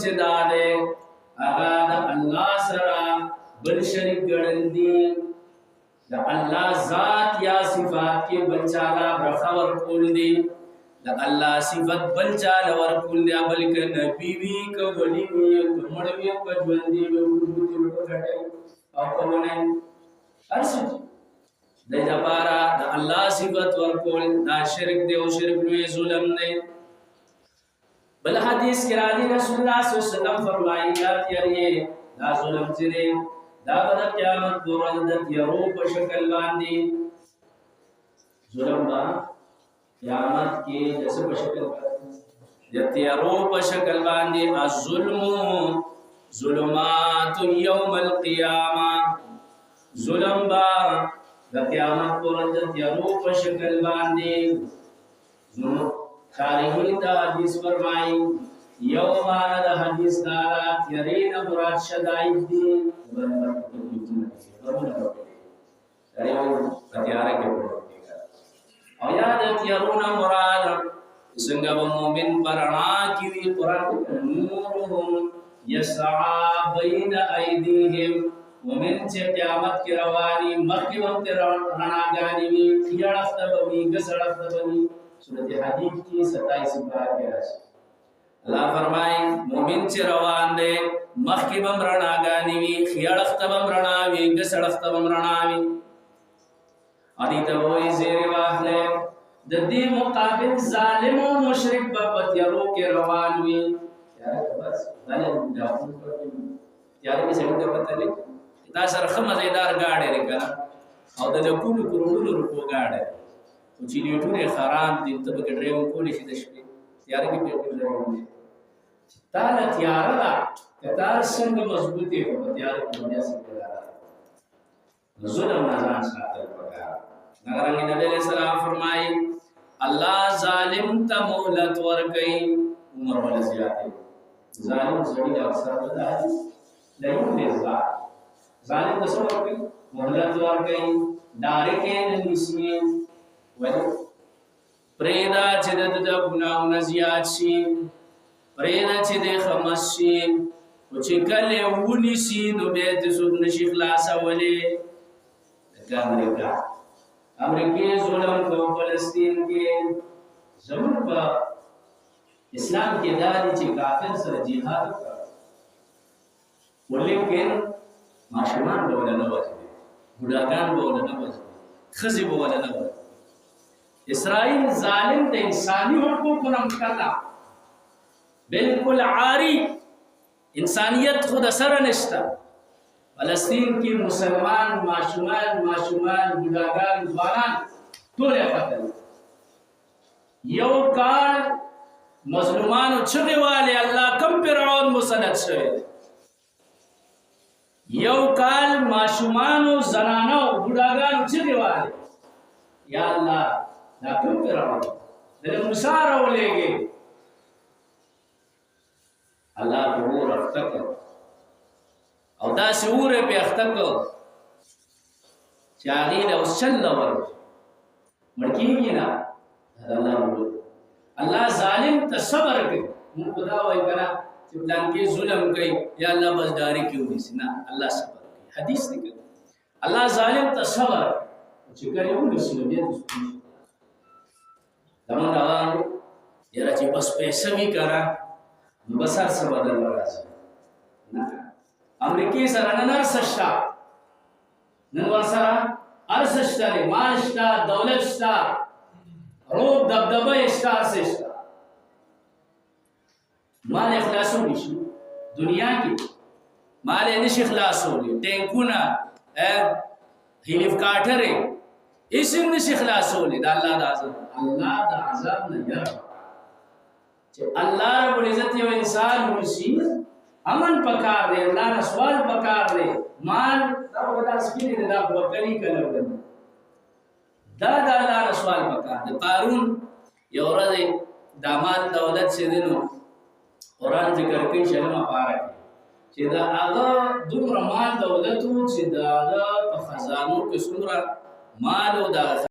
چې دا دی هغه د الله سره بل شریک ګڼل دي د الله ذات یا صفات کې بل چاله برخه ورکول دي د الله صفت بل چاله ورکول دي بلکې نبی وی که ولی وی که مړ وی که ژوند وی او کومه ارسه د لپاره د الله صفت ورکول دا شرک دی او شرک لوی ظلم دی بل حدیث کې راځي رسول الله صلی الله علیه وسلم فرمایي دا ظلم چې دی دا د قیامت پر ورځ د تیارو په شکل باندې ظلم با قیامت کې د څه په شکل باندې د تیارو په شکل باندې الظلم ظلمات یوم القیامه ظلم با د قیامت پر ورځ د تیارو په شکل باندې شارحین دا حدیث فرمائی یو معنی دا حدیث دارا تیرین مراد شدائد دی او یاد تیرون مراد سنگا و مومن پرنا کیوی قرآن نورهم یسعا بین ایدیهم مومن چه قیامت کی روانی مخی وقت رناگانی وی خیارفت بوی گسڑفت بوی سورۃ حدید کی 27 بار کے راش اللہ فرمائے مومن چ روان دے مخکی بم رڼاګانی وی خیړخت بم رڼاوی گسړخت بم رڼاوی ادي ته وې زیر واخله د دې مقابل ظالم او مشرک په پتیرو کې روان وی یار بس باندې داو یار کې څنګه پته لې دا سره خمزیدار گاډي لري او د کولو کروڑونو روپو گاډي او چې نیټونه خراب دي ته به ډرایو کولی شي د شپې تیار کې په ډرایو نه تا نه تیار دا کتار څنګه مضبوطی هو تیار کې بیا څنګه ظلم نه ځان ساتل پکار نګرانګي نبی علیہ السلام فرمایي الله ظالم ته مهلت ورکړي عمر ولا زیاته ظالم سړي د اکثر ودا دایو ظالم ته څه ورکړي مهلت ورکړي ډایرکټ نه نشي پریدا چې د ګناهونو زیات شي پریدا چې د خمس شي او چې کله ونی شي نو به د څوک نشي خلاصولې د امریکای ظلم په فلسطین کې زموږ په اسلام کې دا دي چې کافر سره jihad کوي ولیکن ماشومان به ولا نه وځي بډاګان به ولا نه وځي خزي به ولا نه وځي اسرائیل ظالم ته انسانی حقوق نمکتا بالکل عاری انسانیت خود اثر نشتا فلسطین کی مسلمان معشومان بوداگان ځوانان ټول قتل یو کال مظلومانو چغې والے الله کم فرعون مسلط شوی یو کال معشومانو زنانو بوداگانو چغې والے یا الله دا کوم فرعون دغه موسی راولېږي الله په اور اختک او دا شعور په اختک چې هغه له وسل ور مړکیږي نه الله ظالم ته صبر کوي موږ خدا وایي کنه چې پلان کې ظلم کوي یا الله بس داري کیو نشي نه الله صبر کوي حدیث دی الله ظالم ته صبر چې کوي ونشي نو دې زمون روان یاره چې بس پیسې وی کرا نو بس هر څه بدل راځي نه امریکای سره نن ارسشتا نن ورسره ارسشتا ماشتا دولت شتا روب دبدبه شتا ارسشتا مال اخلاصو نشي دنیا کې مال نشي اخلاصو ټینکونه هلیکاپټر اسم نشي خلاصولې د الله د عذاب نه یره چې الله رب العزت یو انسان ورشي امن پکار دی الله نه سوال پکار دی مال دا ودا سپینې دا وکړي کله دا الله نه سوال پکار دی قارون یو ورځ داماد دولت چې دینو قرآن ذکر کوي شرمه پاره چې دا هغه دومره مال دولت چې دا په خزانو کې څومره مال او دا